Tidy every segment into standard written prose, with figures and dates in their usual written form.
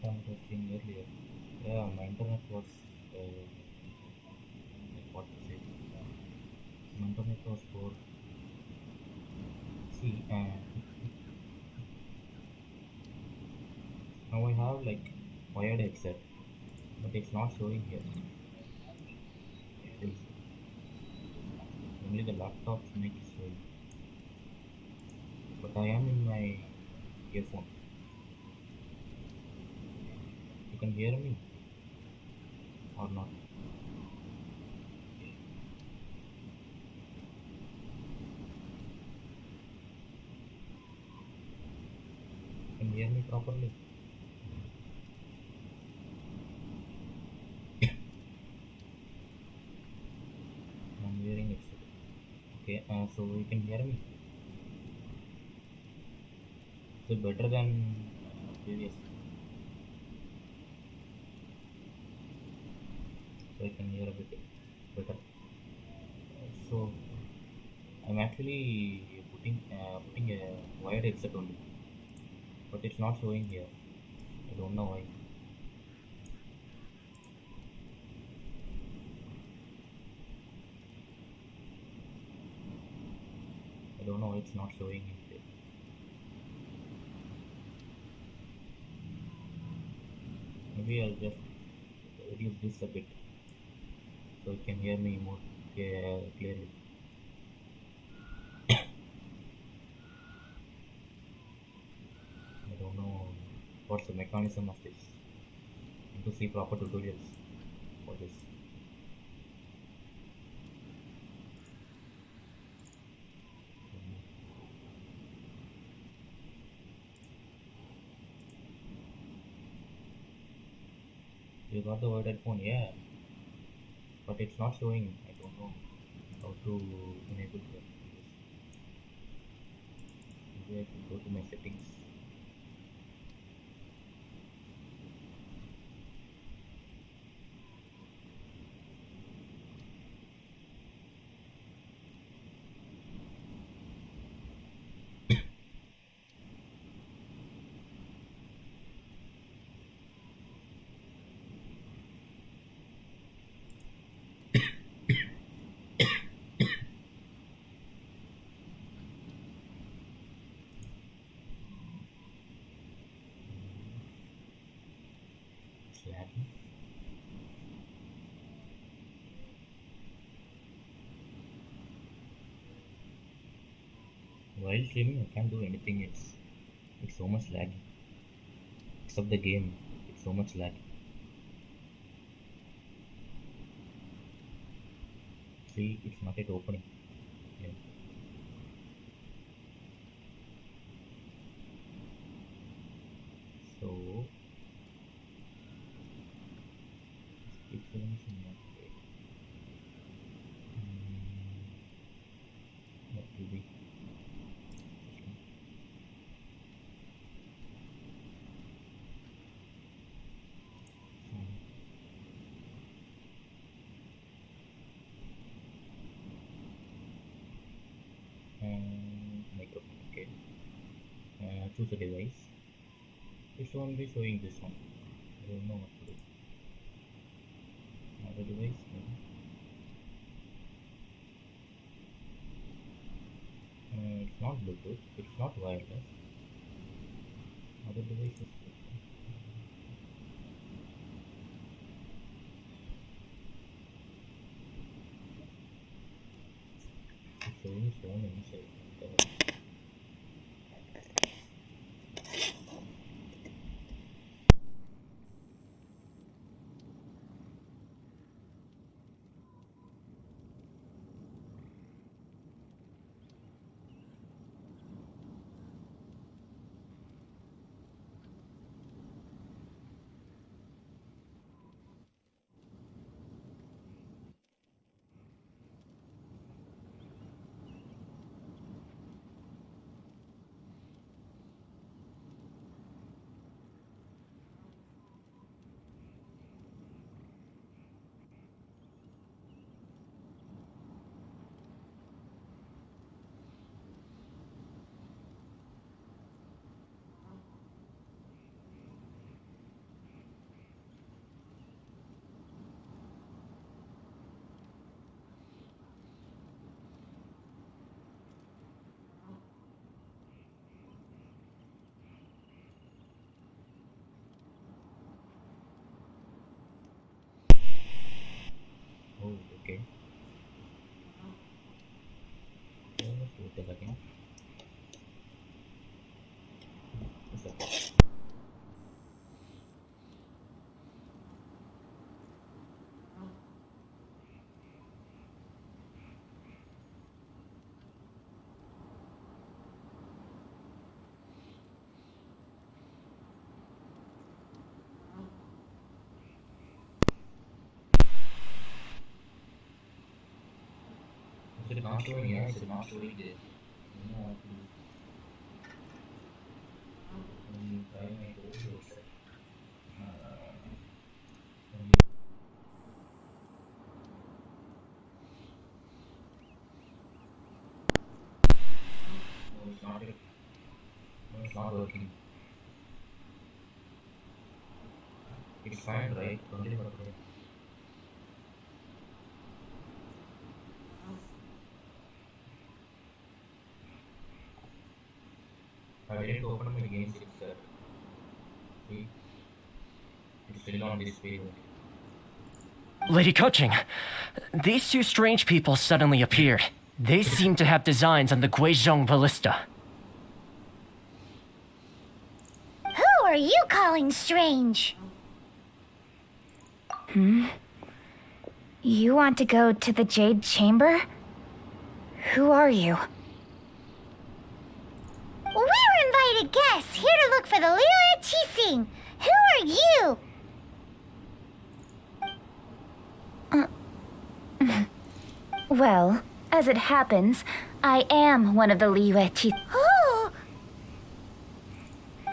what I was saying earlier. Yeah, my internet was what to say. My internet was poor. See, now I have like wired headset, but it's not showing here. It is only the laptop's mic is showing, but I am in my earphone. You can hear me or not? You can hear me properly. I'm wearing it. Okay, so you can hear me. So better than previous. So I can hear a bit better. So I'm actually putting a wired headset only, but it's not showing here. I don't know why. I don't know why it's not showing it. Maybe I'll just reduce this a bit so you can hear me more clearly. I don't know what's the mechanism of this. I need to see proper tutorials for this. You got the word headphone, yeah, but it's not showing. I don't know how to enable this. Maybe I should go to my settings. It's lagging. While streaming, I can't do anything. It's so much laggy. Except the game, it's so much laggy. See, it's not yet opening. Yeah. So it's showing some what will be. Microphone. Okay. Choose a device. It won't be showing this one. I don't know what to do. Other device. Maybe. It's not Bluetooth. It's not wireless. Other devices. It's showing phone inside. Okay. Let's do this again. It's okay. Is it not showing? Yeah, is it not showing this? No, try my code. No, it's not. No, it's not working. It's fine, right? Only for today. I didn't open my game sir. See? It's still on this page. Lady Coaching, these two strange people suddenly appeared. They seem to have designs on the Guizhong Ballista. Who are you calling strange? You want to go to the Jade Chamber? Who are you? We're invited guests here to look for the Liyuye Archon. Who are you? Well, as it happens, I am one of the Liyuye Archon. Oh!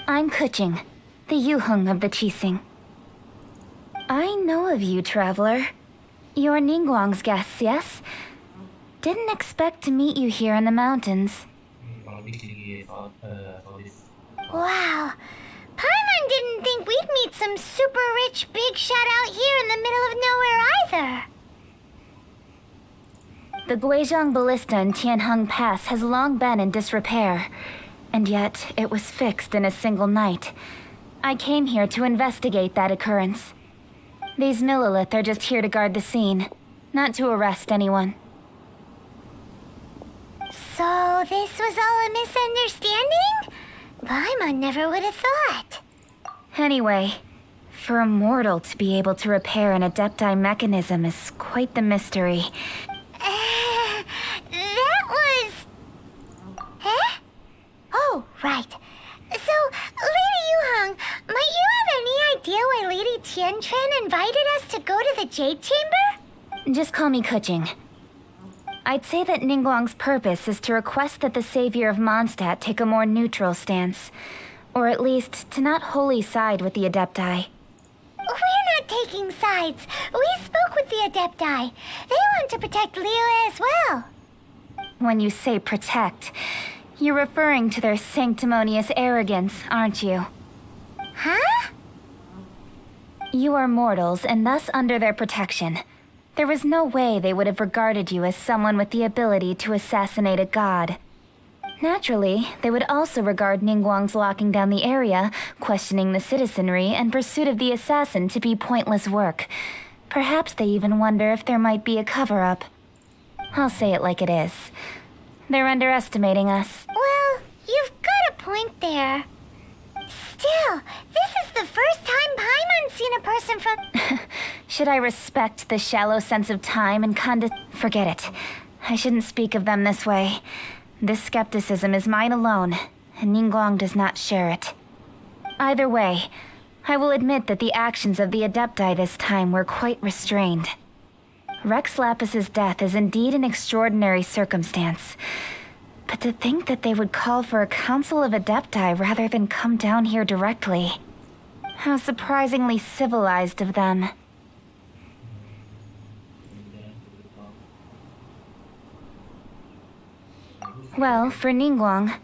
I'm Kuching, the Yuheng of the Qixing. I know of you, traveler. You're Ningguang's guests, yes? Didn't expect to meet you here in the mountains. Wow. Paimon didn't think we'd meet some super rich big shot out here in the middle of nowhere either. The Guizhong Ballista in Tianheng Pass has long been in disrepair, and yet it was fixed in a single night. I came here to investigate that occurrence. These Millilith are just here to guard the scene, not to arrest anyone. So this was all a misunderstanding? Paimon never would have thought. Anyway, for a mortal to be able to repair an Adepti mechanism is quite the mystery. That was... Huh? Oh, right. So, Lady Yuheng, might you have any idea why Lady Tianquan invited us to go to the Jade Chamber? Just call me Kuching. I'd say that Ningguang's purpose is to request that the savior of Mondstadt take a more neutral stance. Or at least, to not wholly side with the Adepti. We're not taking sides. We spoke with the Adepti. They want to protect Liyue as well. When you say protect, you're referring to their sanctimonious arrogance, aren't you? Huh? You are mortals and thus under their protection. There was no way they would have regarded you as someone with the ability to assassinate a god. Naturally, they would also regard Ningguang's locking down the area, questioning the citizenry, and pursuit of the assassin to be pointless work. Perhaps they even wonder if there might be a cover-up. I'll say it like it is. They're underestimating us. Well, you've got a point there. Still, this is the first time Paimon's seen a person from... Should I respect the shallow sense of time and Forget it. I shouldn't speak of them this way. This skepticism is mine alone, and Ningguang does not share it. Either way, I will admit that the actions of the Adepti this time were quite restrained. Rex Lapis's death is indeed an extraordinary circumstance. But to think that they would call for a council of Adepti rather than come down here directly. How surprisingly civilized of them. Well, for Ningguang,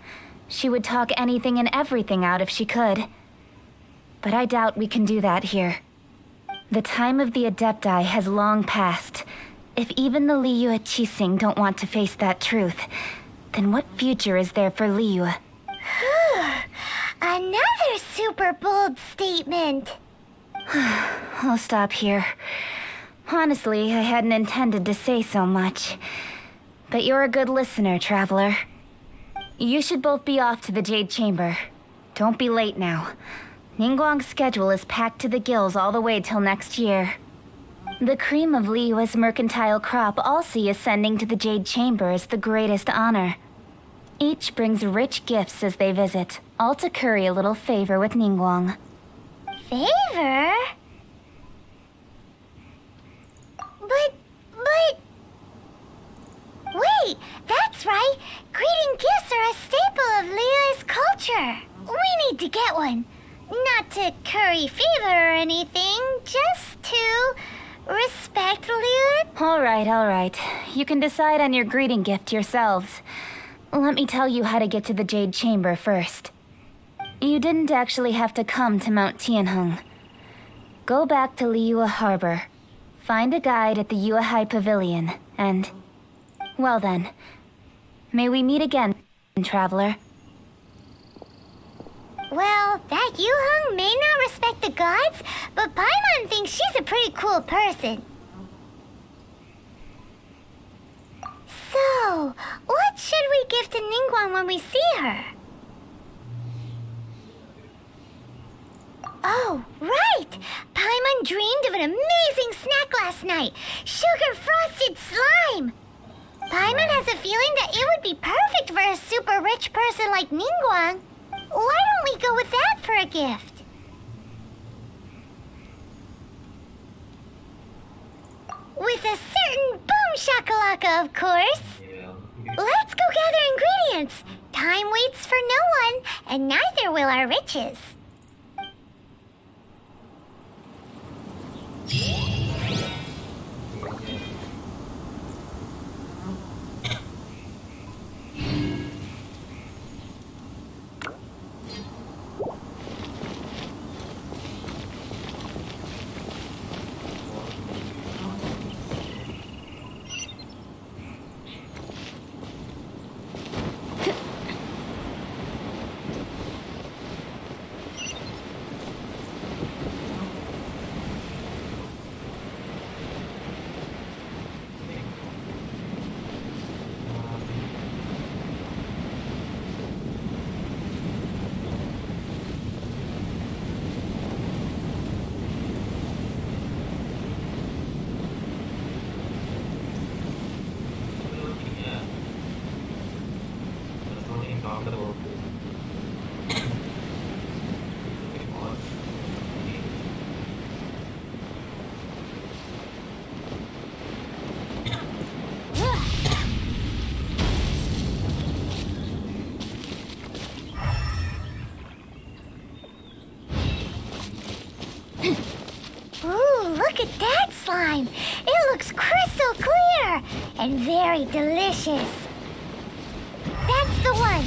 she would talk anything and everything out if she could. But I doubt we can do that here. The time of the Adepti has long passed. If even the Liyue Archon don't want to face that truth, then what future is there for Liyue? Another super bold statement. I'll stop here. Honestly, I hadn't intended to say so much. But you're a good listener, Traveler. You should both be off to the Jade Chamber. Don't be late now. Ningguang's schedule is packed to the gills all the way till next year. The cream of Liyue's mercantile crop all see ascending to the Jade Chamber as the greatest honor. Each brings rich gifts as they visit, all to curry a little favor with Ningguang. Favor? But... Wait, that's right! Greeting gifts are a staple of Liyue's culture! We need to get one. Not to curry favor or anything, just to respect Liyue. Alright. You can decide on your greeting gift yourselves. Let me tell you how to get to the Jade Chamber first. You didn't actually have to come to Mount Tianheng. Go back to Liyue Harbor. Find a guide at the Yuehai Pavilion, and... well then. May we meet again, Traveler. Well, that Yuheng may not respect the gods, but Paimon thinks she's a pretty cool person. So, what should we give to Ningguang when we see her? Oh, right! Paimon dreamed of an amazing snack last night! Sugar-frosted slime! Paimon has a feeling that it would be perfect for a super rich person like Ningguang. Why don't we go with that for a gift? With a certain boom shakalaka, of course. Yeah. Let's go gather ingredients. Time waits for no one, and neither will our riches. Ooh, look at that slime! It looks crystal clear and very delicious. That's the one.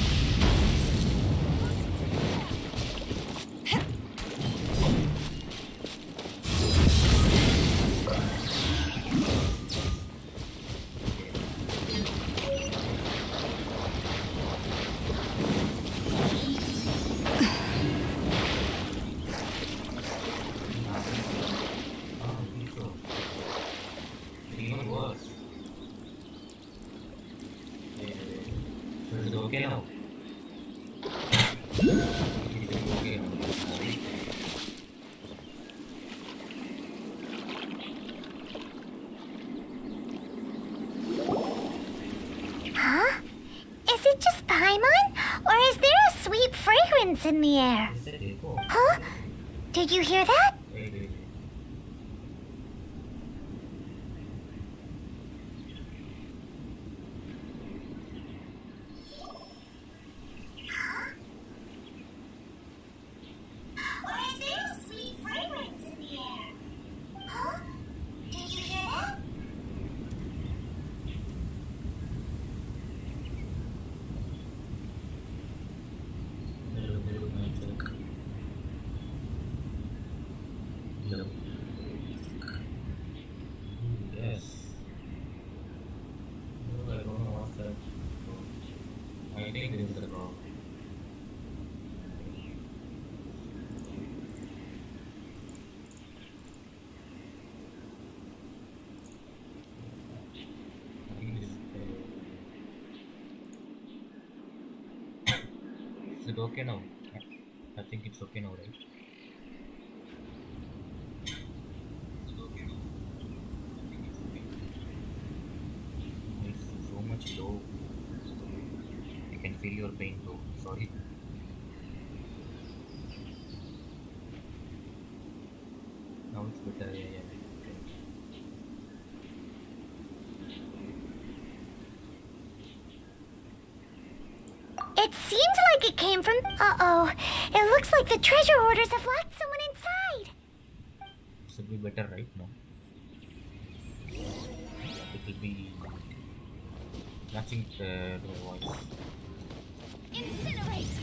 Even worse. So it's okay now. It's okay now. Huh? Is it just Paimon? Or is there a sweet fragrance in the air? Is that echo? Huh? Did you hear that? Wait. Or is there a sweet fragrance in the air? Huh? Did you hear that? Yes. No, I don't know what's that. I think this is the problem. it okay now? I think it's okay now, right? It's so much low. I can feel your pain, bro. Sorry. Now it's better. Yeah, yeah. Okay. It seemed like it came from. Uh-oh. It looks like the treasure hoarders have locked someone inside. It should be better right now. It will be matching the voice. Incinerate!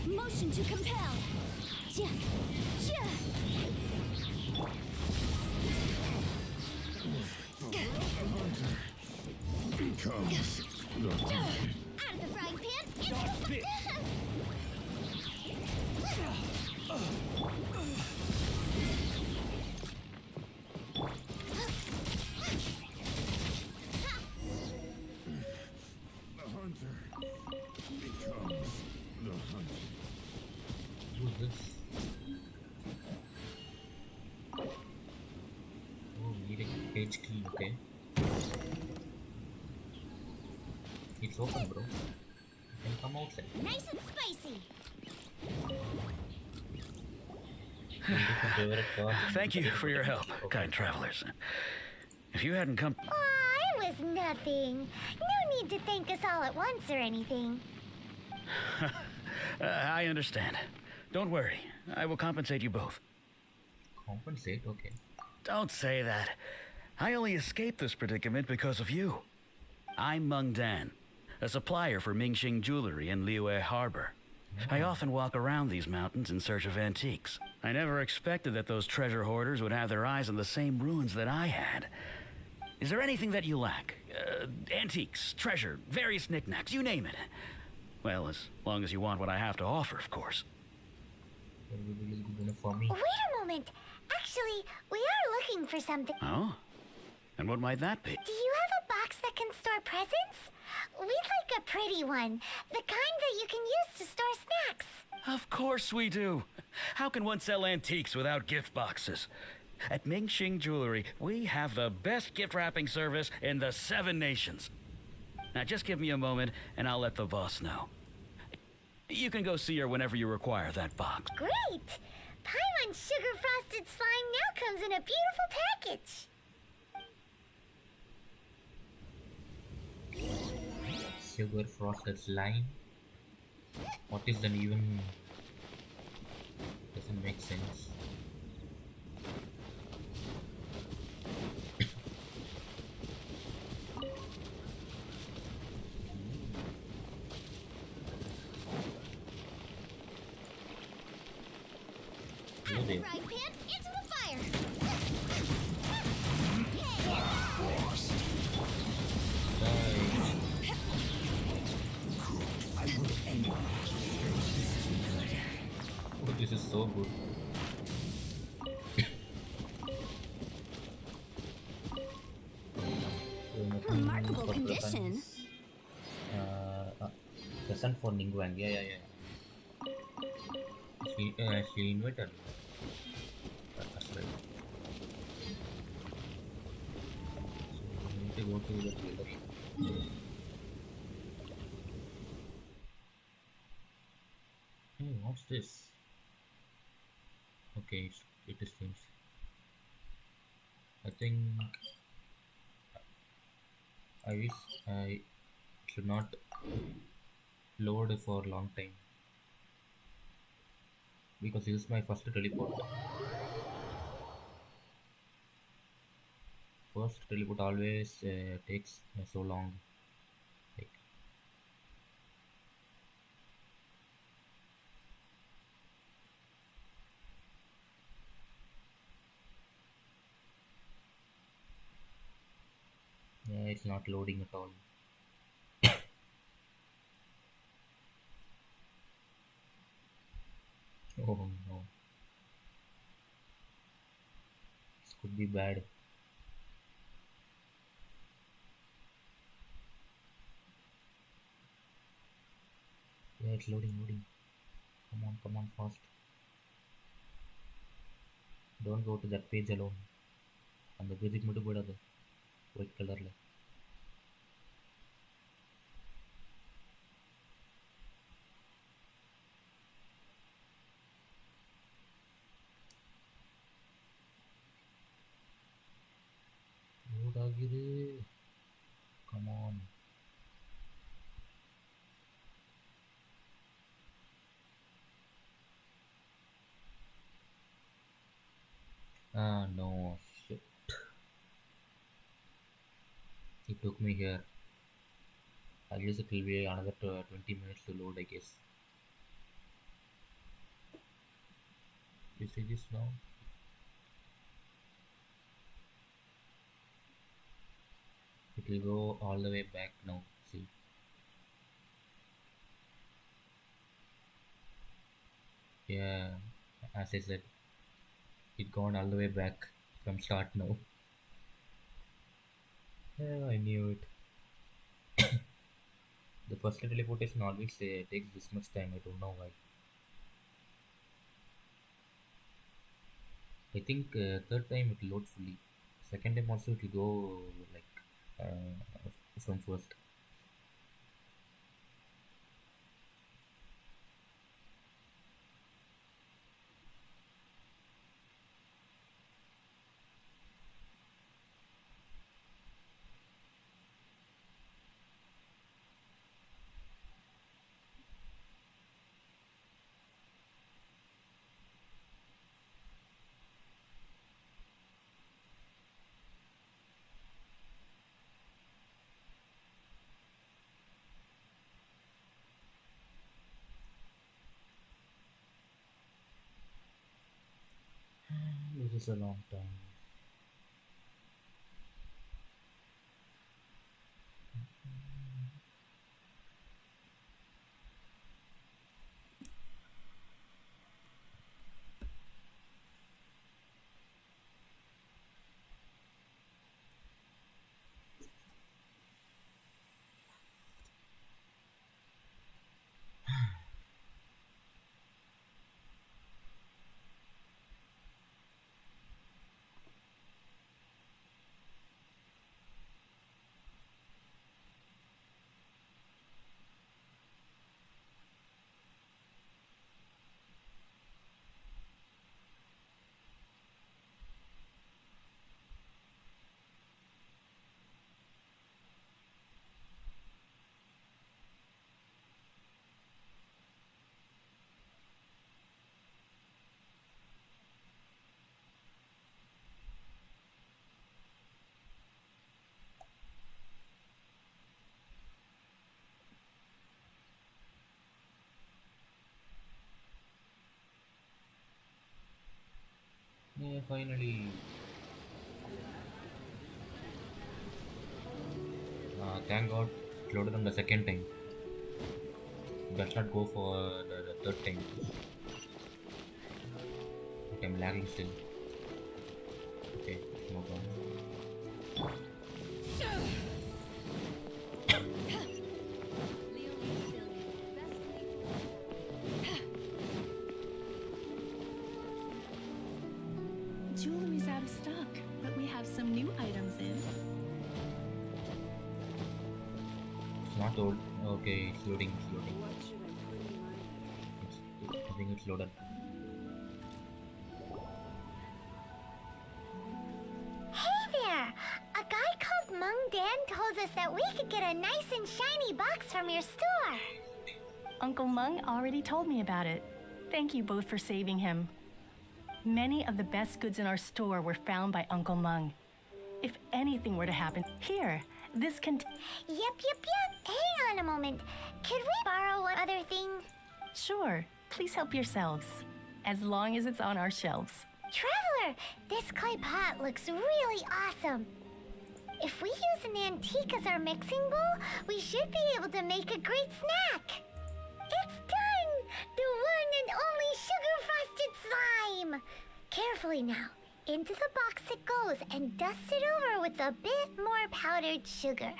Motion to compel. Becomes the Out of the frying pan into the hunter becomes the hunted. Who's this? Oh, we need a page key, okay. It's open, bro. You can come outside. nice and spicy. Thank you for your help, kind travelers. If you hadn't come... Aw, it was nothing. No need to thank us all at once or anything. I understand. Don't worry. I will compensate you both. Compensate? Okay. Don't say that. I only escaped this predicament because of you. I'm Meng Dan, a supplier for Mingxing jewelry in Liyue Harbor. I often walk around these mountains in search of antiques. I never expected that those treasure hoarders would have their eyes on the same ruins that I had. Is there anything that you lack? Antiques, treasure, various knickknacks, you name it. Well, as long as you want what I have to offer, of course. That will be really good enough for me. Wait a moment. Actually, we are looking for something. Oh? And what might that be? Do you have a box that can store presents? We'd like a pretty one. The kind that you can use to store snacks. Of course we do. How can one sell antiques without gift boxes? At Mingxing Jewelry, we have the best gift wrapping service in the 7 nations. Now just give me a moment and I'll let the boss know. You can go see her whenever you require that box. Great! Paimon sugar frosted slime now comes in a beautiful package. Sugar frosted slime. What is that even? Doesn't make sense. Out of the Really? frying pan into the fire. Right. Oh, this is so good. Remarkable condition. Present for Ningguang. Yeah. She invited me. That's right. So we need to go to the jewelry. Hey, what's this? Okay, it is changed. I think I wish I should not load for a long time because this is my first teleport. First teleport always takes so long. Like, yeah, it's not loading at all. Oh no. Could be bad. Yeah, it's loading, loading. Come on, fast. Don't go to that page alone. அந்த பேஜுக்கு மட்டும் போயிடாது white கலரில். Load ஆகுது. Come on. No, shit. It took me here. I guess it will be another 20 minutes to load, I guess. You see this now? It will go all the way back now. See? Yeah, as I said, it gone all the way back from start now. Yeah, I knew it. The first teleportation always takes this much time. I don't know why. I think third time it will load fully. Second time also it will go like from first. This is a long time. Yeah, finally. Thank God it loaded on the second time. Does not go for the third time. Okay, I'm lagging still. Okay, move on. Jewelry's out of stock, but we have some new items in. It's not old. Okay, it's loading, it's loading. I think it's loaded. Hey there! A guy called Mung Dan told us that we could get a nice and shiny box from your store. Uncle Mung already told me about it. Thank you both for saving him. Many of the best goods in our store were found by Uncle Mung. If anything were to happen, here, this can... Yep. Hang on a moment. Could we borrow one other thing? Sure, please help yourselves. As long as it's on our shelves. Traveler, this clay pot looks really awesome. If we use an antique as our mixing bowl, we should be able to make a great snack. It's done! The one and only sugar-frosted slime! Carefully now. Into the box it goes and dust it over with a bit more powdered sugar.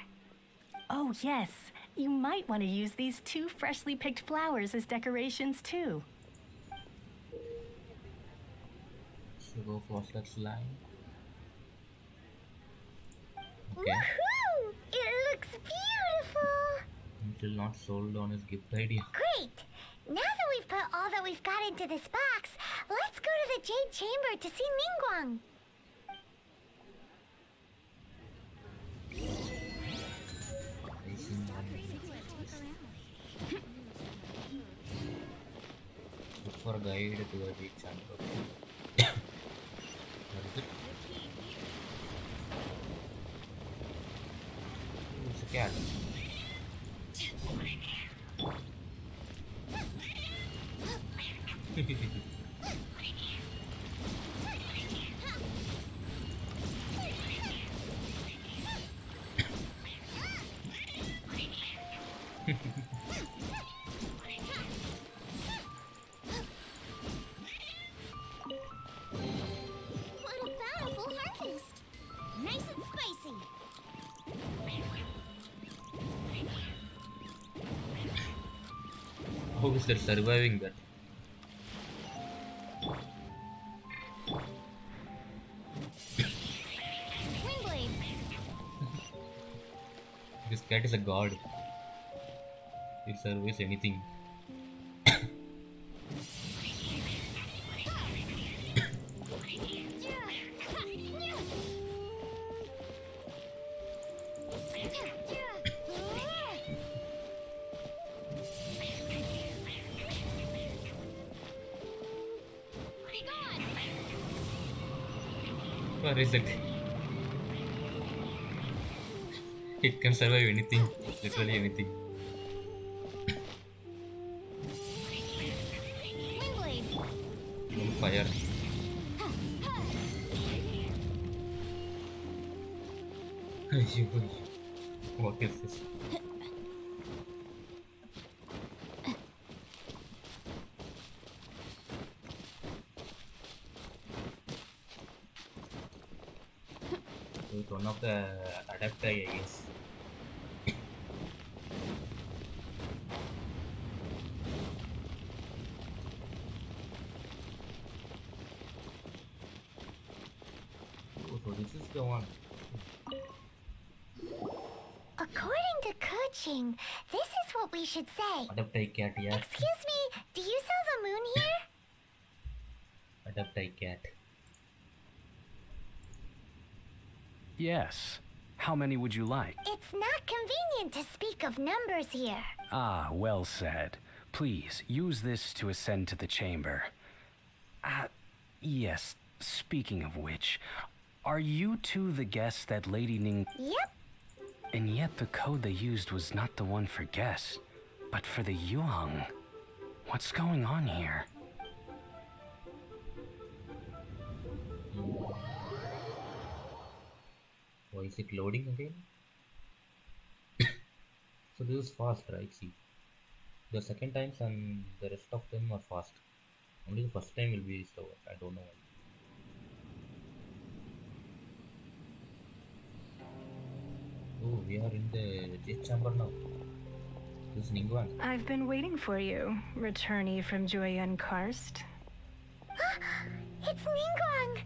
Oh, yes. You might want to use these 2 freshly picked flowers as decorations, too. Sugar frosted slime. Okay. Woohoo! It looks beautiful! I'm still not sold on his gift idea. Great! Now that we've put all that we've got into this box, let's go to the Jade Chamber to see Ningguang. Look for a guide to the Jade Chamber. Where is it? Oh, it's a cat. What a bountiful harvest! Nice and spicy. How is that surviving that? Wingblade. This cat is a god. It survives anything. Where is it? It can survive anything, literally anything. Wingblade. No fire. What is this? So it's one of the adapter, I guess. Oh, so this is the one. According to Kuching, this is what we should say. Adapter cat, yeah. Excuse me, do you sell the moon here? Adapter cat. Yes. How many would you like? It's not convenient to speak of numbers here. Ah, well said. Please, use this to ascend to the chamber. Yes, speaking of which, are you two the guests that Lady Ning... Yep. And yet the code they used was not the one for guests, but for the Yuheng. What's going on here? Why is it loading again? So this is fast, right? See, the second times and the rest of them are fast. Only the first time will be slower. I don't know why. Oh, we are in the Jade Chamber now. This is Ningguang. I've been waiting for you, returnee from Jueyun Karst. It's Ningguang.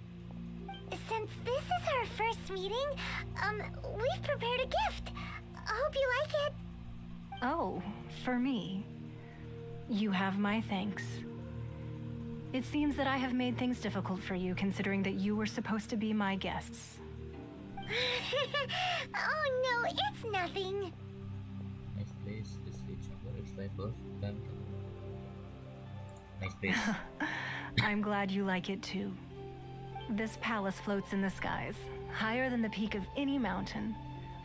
Since this is our first meeting, we've prepared a gift. I hope you like it. Oh, for me. You have my thanks. It seems that I have made things difficult for you, considering that you were supposed to be my guests. Oh no, it's nothing. Nice place, this Jade Chamber. It's my first time. Nice place. I'm glad you like it too. This palace floats in the skies, higher than the peak of any mountain.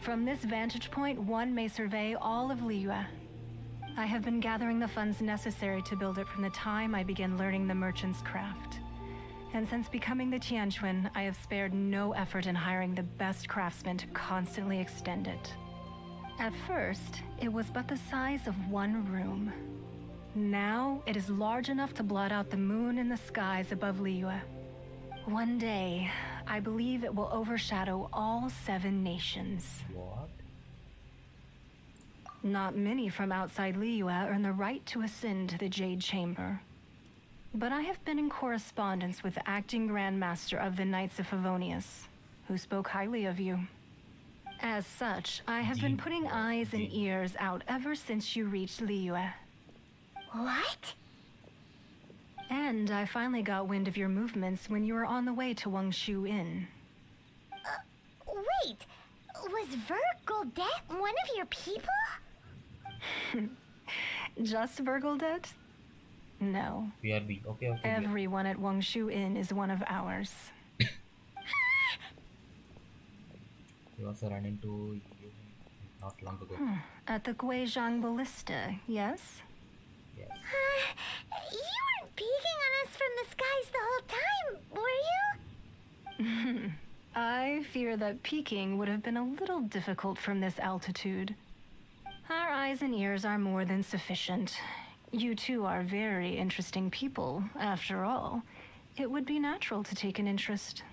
From this vantage point, one may survey all of Liyue. I have been gathering the funds necessary to build it from the time I began learning the merchant's craft. And since becoming the Tianquan, I have spared no effort in hiring the best craftsmen to constantly extend it. At first, it was but the size of one room. Now, it is large enough to blot out the moon in the skies above Liyue. One day, I believe it will overshadow all 7 nations. What? Not many from outside Liyue earn the right to ascend to the Jade Chamber. But I have been in correspondence with the acting Grand Master of the Knights of Favonius, who spoke highly of you. As such, I have been putting eyes and ears out ever since you reached Liyue. What? And I finally got wind of your movements when you were on the way to Wangshu Inn. Wait, was Vergoldet one of your people? Just Vergoldet? No. BRB. Okay, okay. Everyone at Wangshu Inn is one of ours. We also ran into you not long ago. At the Guizhang Ballista, yes? Yes. You weren't peeking on us from the skies the whole time, were you? I fear that peeking would have been a little difficult from this altitude. Our eyes and ears are more than sufficient. You two are very interesting people, after all. It would be natural to take an interest.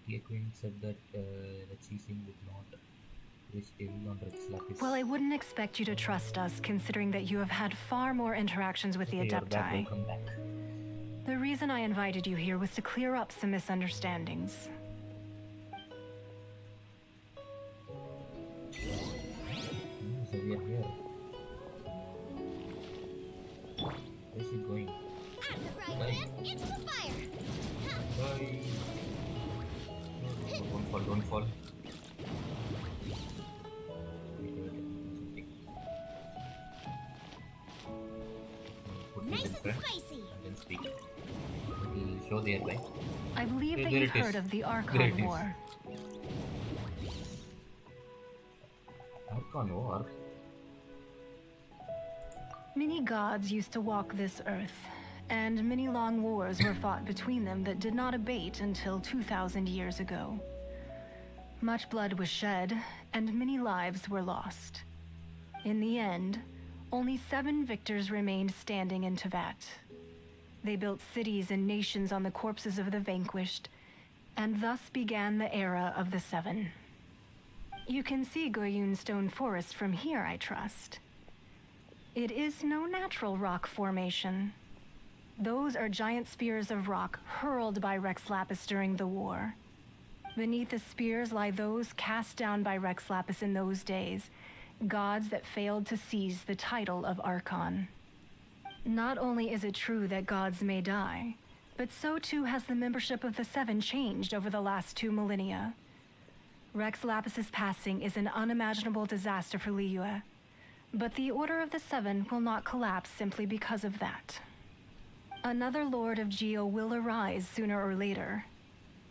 The Queen said that ceasing would not reach evil on Rex Lapis. Well, I wouldn't expect you to trust us, considering that you have had far more interactions with the Okay, you're back, Adepti. welcome back. The reason I invited you here was to clear up some misunderstandings. So we are here. Where is it going? Bye. Into the fire! Bye. No, don't fall, don't fall. Wait, put this in front spicy! and then speak. It will show there, right? I believe that There you've it is. heard of the There Archon it is. War. Archon War? Many gods used to walk this earth, and many long wars were fought between them that did not abate until 2,000 years ago. Much blood was shed, and many lives were lost. In the end, only 7 victors remained standing in Tevat. They built cities and nations on the corpses of the vanquished, and thus began the era of the 7. You can see Goyun Stone Forest from here, I trust. It is no natural rock formation. Those are giant spears of rock hurled by Rex Lapis during the war. Beneath the spears lie those cast down by Rex Lapis in those days, gods that failed to seize the title of Archon. Not only is it true that gods may die, but so too has the membership of the 7 changed over the last 2 millennia. Rex Lapis's passing is an unimaginable disaster for Liyue, but the Order of the 7 will not collapse simply because of that. Another Lord of Geo will arise sooner or later.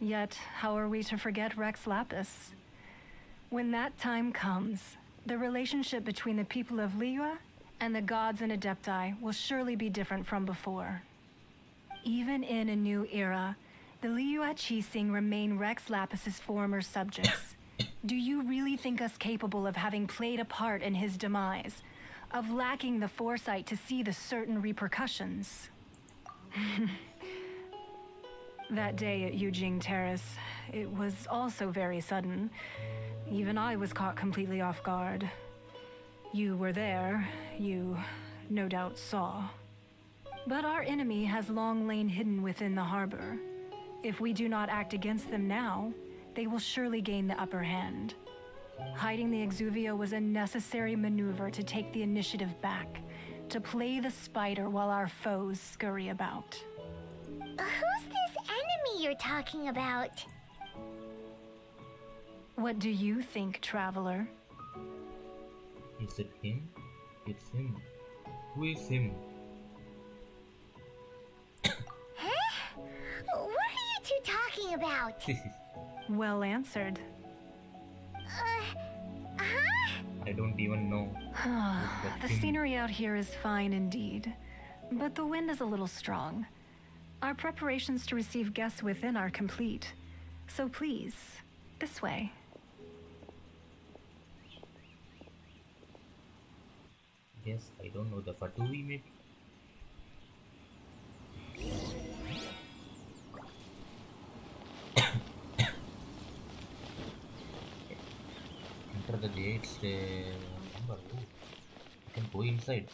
Yet, how are we to forget Rex Lapis? When that time comes, the relationship between the people of Liyue and the gods and Adepti will surely be different from before. Even in a new era, the Liyue Qixing remain Rex Lapis's former subjects. Do you really think us capable of having played a part in his demise, of lacking the foresight to see the certain repercussions? That day at Yujing Terrace, it was also very sudden. Even I was caught completely off guard. You were there, you no doubt saw. But our enemy has long lain hidden within the harbor. If we do not act against them now, they will surely gain the upper hand. Hiding the Exuvio was a necessary maneuver to take the initiative back, to play the spider while our foes scurry about. Who's this enemy you're talking about? What do you think, traveler? Is it him? It's him. Who is him? Huh? What are you two talking about? Well answered. I don't even know. The scenery out here is fine indeed, but the wind is a little strong. Our preparations to receive guests within are complete, so please, this way. Yes, I don't know. The Fatui maybe? it's number. Oh, you can go inside.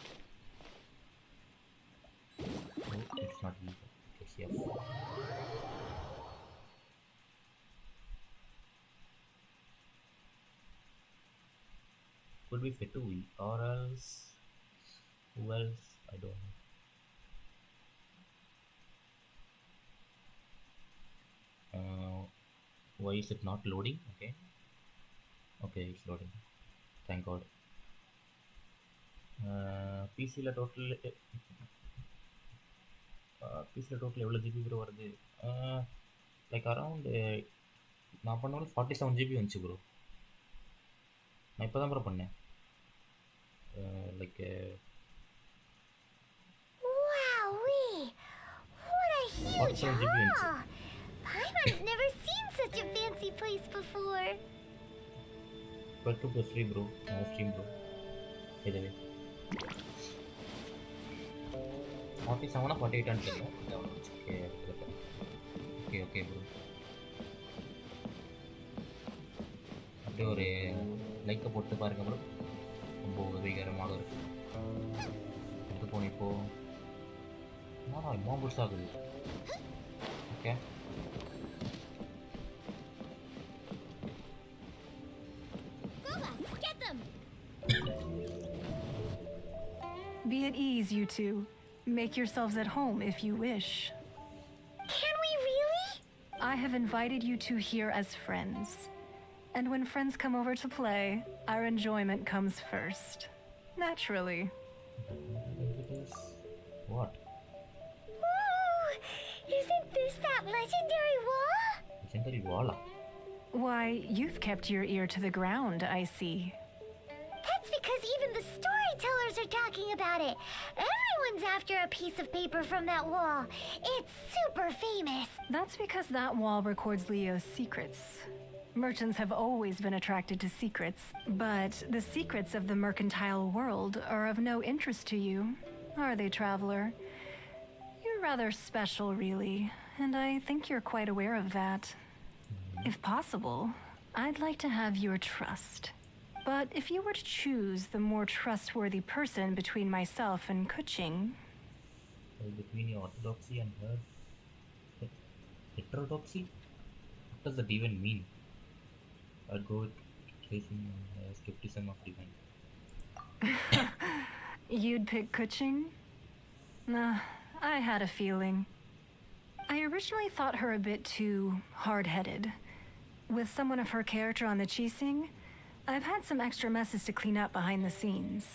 Oh, it's not legal. Yes, yes. Could be Fetui or else who else? I don't know. Why is it not loading? Okay, okay, it's loading. Thank God. PCல total PCல total எவ்வளோ GB bro வருது? Like around நான் பண்ணாலும் 47 GB வந்துச்சு bro. நான் இப்போ தான் bro பண்ணேன். Like Wowee! What a huge 47 GB வந்துச்சு. hall! Paimon's never seen such a fancy place before. 12 plus 3 bro. Stream bro. By the way. 47 48 and okay bro. அப்படியே ஒரு லைக்கை போட்டு பாருங்க ப்ரோ. ரொம்ப உதவிகரமாக இருக்கு. எங்கே போன இப்போ இம்மா புதுசாக ஆகுது. Okay Be at ease, you two. Make yourselves at home if you wish. Can we really? I have invited you two here as friends. And when friends come over to play, our enjoyment comes first. Naturally. What? Whoa! Isn't this that legendary wall? Legendary wall? Why, you've kept your ear to the ground, I see. That's because even the storytellers are talking about it. Everyone's after a piece of paper from that wall. It's super famous. That's because that wall records Leo's secrets. Merchants have always been attracted to secrets, but the secrets of the mercantile world are of no interest to you, are they, traveler? You're rather special, really, and I think you're quite aware of that. If possible, I'd like to have your trust. But if you were to choose the more trustworthy person between myself and Kuching... Between your orthodoxy and her heterodoxy? What does that even mean? I'd go with facing skepticism of divine. You'd pick Kuching? Nah, I had a feeling. I originally thought her a bit too hard-headed. With someone of her character on the Qixing, I've had some extra messes to clean up behind the scenes.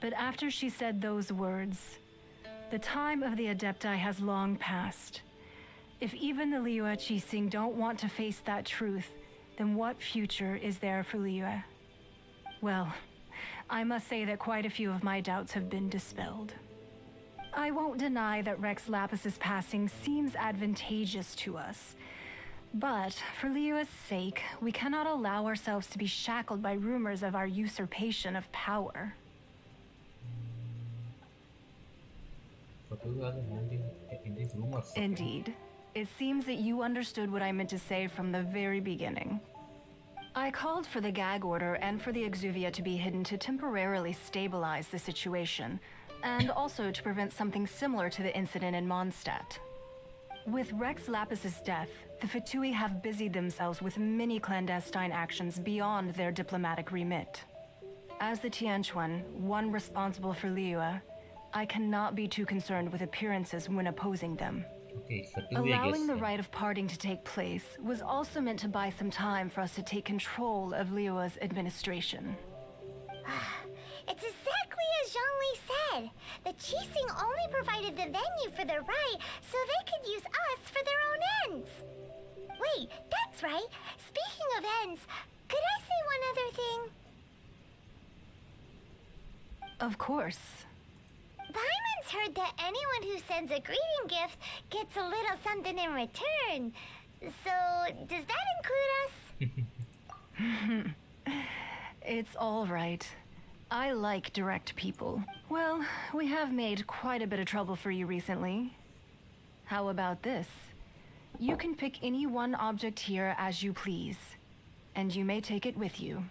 But after she said those words, the time of the Adepti has long passed. If even the Liyue Qixing don't want to face that truth, then what future is there for Liyue? Well, I must say that quite a few of my doubts have been dispelled. I won't deny that Rex Lapis's passing seems advantageous to us. But for Liyue's sake, we cannot allow ourselves to be shackled by rumors of our usurpation of power. So who has a hand in these rumors? Indeed. It seems that you understood what I meant to say from the very beginning. I called for the gag order and for the exuvia to be hidden to temporarily stabilize the situation, and also to prevent something similar to the incident in Mondstadt. With Rex Lapis's death, the Fetui have busied themselves with many clandestine actions beyond their diplomatic remit. As the Tianquan, one responsible for Liyue, I cannot be too concerned with appearances when opposing them. Okay, so Allowing the rite of parting to take place was also meant to buy some time for us to take control of Liyue's administration. It's exactly as Zhongli said. The Qixing only provided the venue for their rite so they could use us for their own ends. Wait, that's right. Speaking of ends, could I say one other thing? Of course. Paimon's heard that anyone who sends a greeting gift gets a little something in return. So, does that include us? It's all right. I like direct people. Well, we have made quite a bit of trouble for you recently. How about this? You can pick any one object here as you please, and you may take it with you.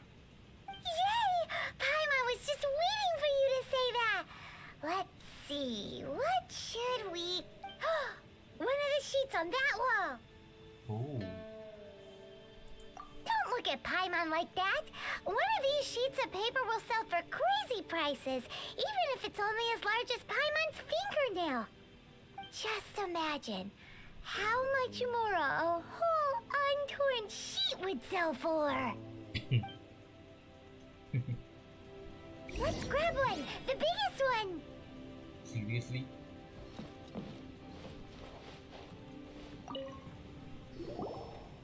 on that wall. Oh. Don't look at Paimon like that. One of these sheets of paper will sell for crazy prices, even if it's only as large as Paimon's fingernail. Just imagine how much more a whole untorn sheet would sell for. Let's grab one, the biggest one. Seriously?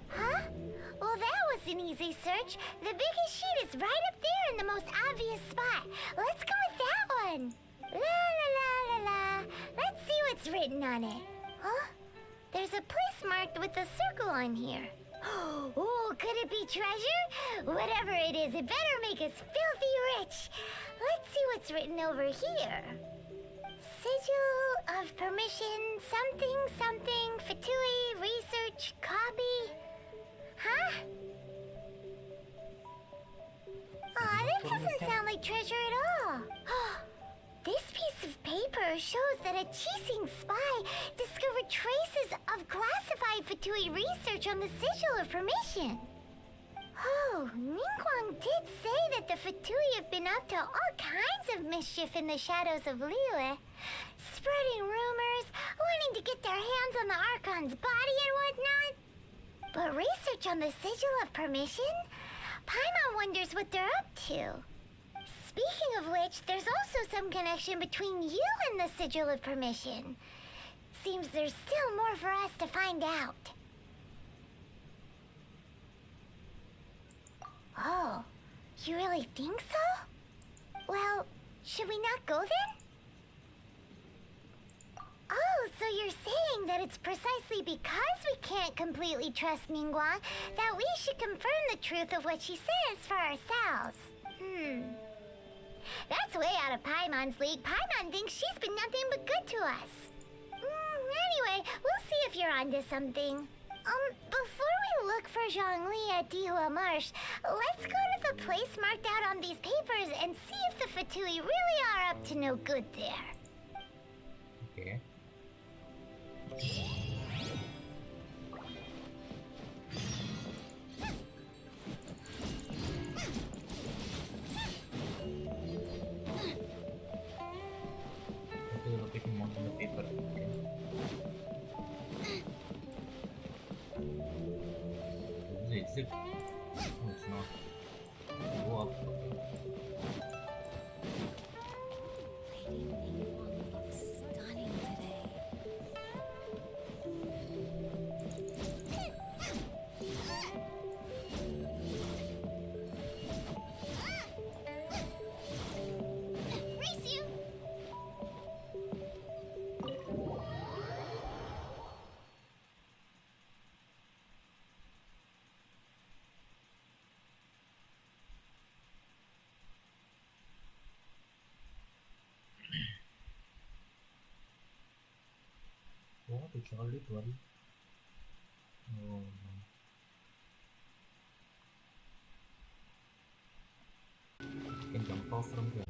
Huh? Well, that was an easy search. The biggest sheet is right up there in the most obvious spot. Let's go with that one. La la la la la. Let's see what's written on it. Huh? There's a place marked with a circle on here. Oh, could it be treasure? Whatever it is, it better make us filthy rich. Let's see what's written over here. Sigil of permission, something, something, Fatui, research, copy. Huh? Aw, that doesn't sound like treasure at all. This piece of paper shows that a Chising spy discovered traces of classified Fatui research on the Sigil of Permission. Oh, Ningguang did say that the Fatui have been up to all kinds of mischief in the shadows of Liyue, spreading rumors, wanting to get their hands on the Archon's body and whatnot. But research on the Sigil of Permission? Paimon wonders what they're up to. Speaking of which, there's also some connection between you and the Sigil of Permission. Seems there's still more for us to find out. Oh, you really think so? Well, should we not go then? Oh, so you're saying that it's precisely because we can't completely trust Ningguang that we should confirm the truth of what she says for ourselves. That's way out of Paimon's league. Paimon thinks she's been nothing but good to us. Anyway, we'll see if you're onto something. Before we look for Zhongli at Dihua Marsh, let's go to the place marked out on these papers and see if the Fatui really are up to no good there. Okay. Okay, the location marked on the paper. Okay. Is it exit? No, it's not. Go up. Stunning today. Race you! What? It's already 12. Oh no. You can jump off from here.